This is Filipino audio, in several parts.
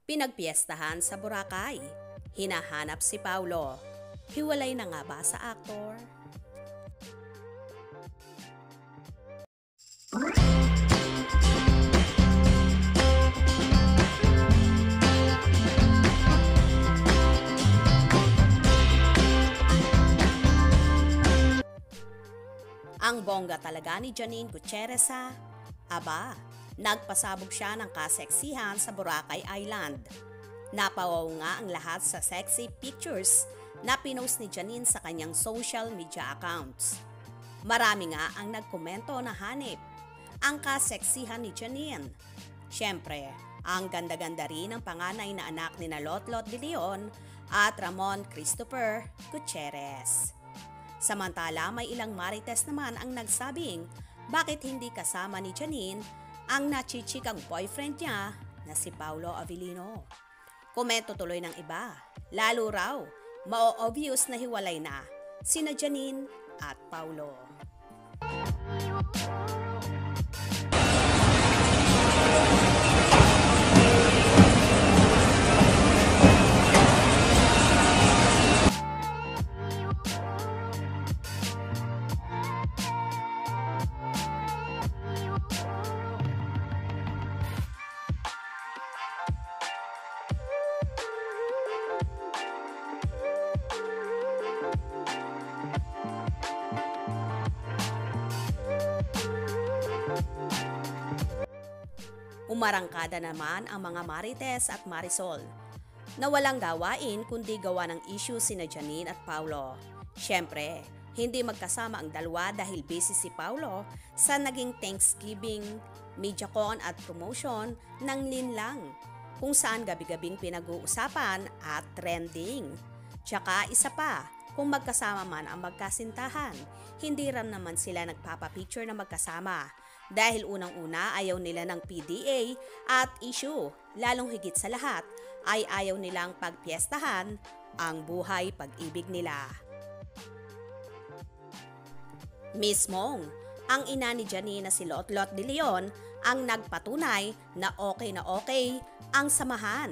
Pinagpiestahan sa Boracay. Hinahanap si Paulo. Hiwalay na nga ba sa aktor? Ang bongga talaga ni Janine Gutierrez ha? Aba, nagpasabog siya ng kaseksihan sa Boracay Island. Napawaw nga ang lahat sa sexy pictures na pinost ni Janine sa kanyang social media accounts. Marami nga ang nagkomento na hanip ang kaseksihan ni Janine. Siyempre, ang ganda-ganda rin ng panganay na anak ni Lotlot de Leon at Ramon Christopher Gutierrez. Samantala, may ilang marites naman ang nagsabing bakit hindi kasama ni Janine ang nachichikang boyfriend niya na si Paulo Avellino. Komento tuloy ng iba, lalo raw, ma-obvious na hiwalay na sina Janine at Paulo. Umarangkada naman ang mga Marites at Marisol na walang gawain kundi gawa ng issue sina Janine at Paulo. Siyempre, hindi magkasama ang dalawa dahil busy si Paulo sa naging Thanksgiving, MediaCon at promotion ng Linlang kung saan gabi-gabing pinag-uusapan at trending. Tsaka isa pa, kung magkasama man ang magkasintahan, hindi rin naman sila nagpapapicture na magkasama. Dahil unang-una ayaw nila ng PDA at issue, lalong higit sa lahat ay ayaw nilang pagpiestahan ang buhay pag-ibig nila. Mismong, ang ina ni Janine na si Lotlot de Leon ang nagpatunay na okay ang samahan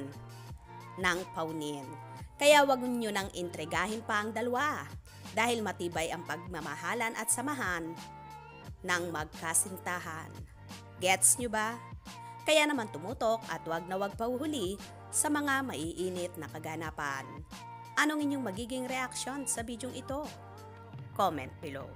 ng Paunin. Kaya wag niyo nang intrigahin pa ang dalawa dahil matibay ang pagmamahalan at samahan ng magkasintahan. Gets nyo ba? Kaya naman tumutok at wag na wag pauhuli sa mga maiinit na kaganapan. Anong inyong magiging reaksyon sa bidyong ito? Comment below.